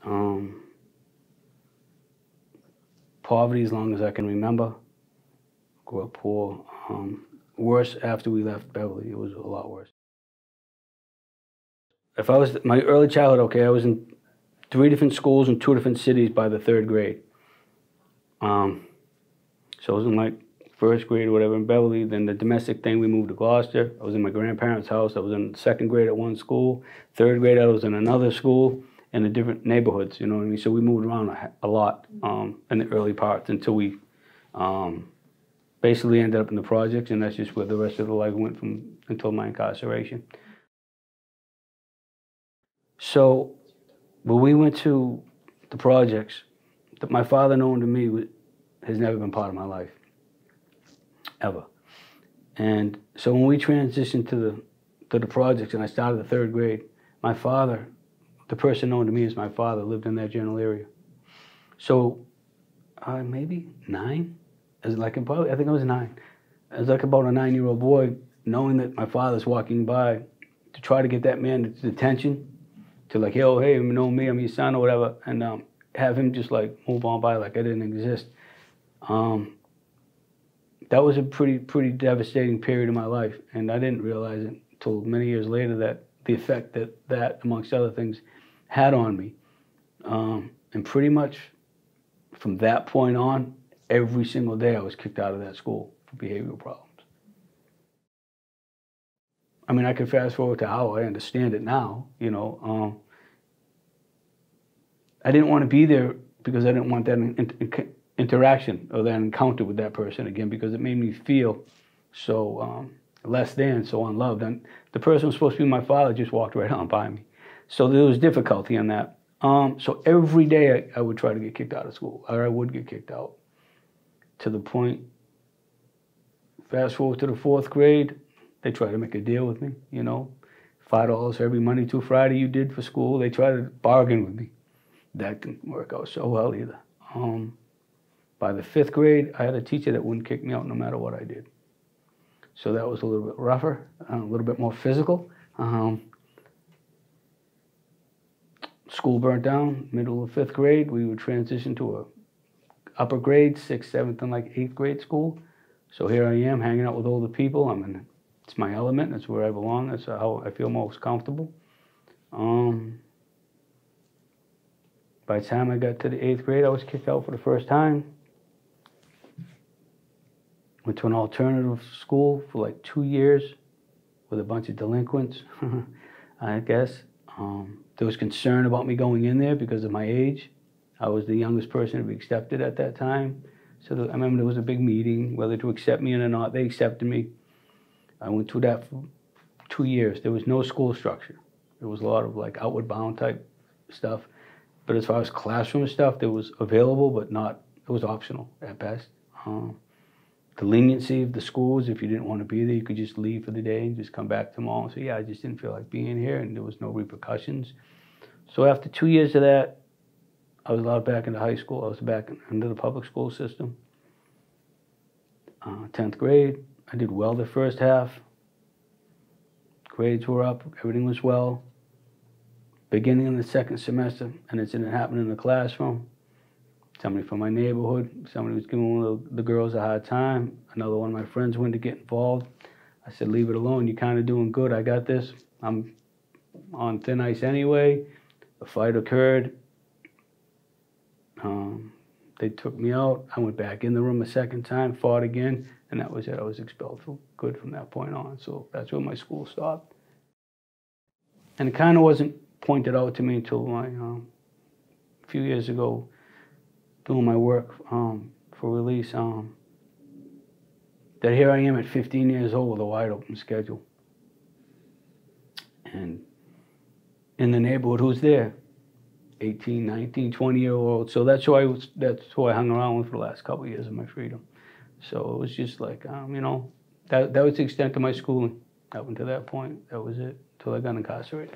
Um, Poverty as long as I can remember. Grew up poor. Worse after we left Beverly. It was a lot worse. If I was my early childhood, okay, I was in 3 different schools in 2 different cities by the 3rd grade. Um, so I was in like first grade or whatever in Beverly. Then the domestic thing, we moved to Gloucester. I was in my grandparents' house. I was in 2nd grade at one school. 3rd grade, I was in another school in the different neighborhoods. You know what I mean? So we moved around a lot in the early parts until we basically ended up in the projects, and that's just where the rest of the life went from until my incarceration. So when we went to the projects, my father known to me has never been part of my life, ever. And so when we transitioned to the projects and I started the 3rd grade, my father, the person known to me as my father, lived in that general area. So maybe 9, I think I was 9. I was like about a 9-year-old boy, knowing that my father's walking by, to try to get that man's attention, to like, yo, hey, you know me, I'm your son or whatever, and have him just like move on by like I didn't exist. That was a pretty devastating period of my life, and I didn't realize it until many years later that the effect that amongst other things had on me. And pretty much from that point on, every single day I was kicked out of that school for behavioral problems. I mean, I can fast forward to how I understand it now, you know. I didn't want to be there because I didn't want that interaction or that encounter with that person again, because it made me feel so less than, so unloved. And the person who was supposed to be my father just walked right on by me. So there was difficulty in that. So every day I would try to get kicked out of school, or I would get kicked out, to the point, fast forward to the 4th grade, they tried to make a deal with me, you know, $5 for every Monday through Friday you did for school. They tried to bargain with me. That didn't work out so well either. By the 5th grade, I had a teacher that wouldn't kick me out no matter what I did. So that was a little bit rougher, a little bit more physical. School burnt down, middle of 5th grade. We would transition to a upper grade, 6th, 7th, and like 8th grade school. So here I am hanging out with older people. It's my element. That's where I belong. That's how I feel most comfortable. By the time I got to the 8th grade, I was kicked out for the first time. Went to an alternative school for like 2 years with a bunch of delinquents, I guess. There was concern about me going in there because of my age. I was the youngest person to be accepted at that time. So I remember there was a big meeting, whether to accept me or not. They accepted me. I went through that for 2 years. There was no school structure. There was a lot of like outward bound type stuff. But as far as classroom stuff, there was available, but not, it was optional at best. The leniency of the schools, if you didn't want to be there, you could just leave for the day and just come back tomorrow. So yeah, I just didn't feel like being here, and there was no repercussions. So after 2 years of that, I was allowed back into high school. I was back into the public school system. 10th grade, I did well the first half. Grades were up, everything was well. Beginning of the 2nd semester, an incident happened in the classroom. Somebody from my neighborhood, somebody was giving one of the girls a hard time. Another one of my friends wanted to get involved. I said, leave it alone, you're kind of doing good, I got this. I'm on thin ice anyway. A fight occurred. They took me out. I went back in the room a 2nd time, fought again, and that was it. I was expelled for good from that point on. So that's where my school stopped. And it kind of wasn't pointed out to me until a few years ago, doing my work for release, that here I am at 15 years old with a wide open schedule. And in the neighborhood, who's there? 18, 19, 20-year-olds. So that's who I hung around with for the last couple of years of my freedom. So it was just like, you know, that was the extent of my schooling up until that point. That was it, until I got incarcerated.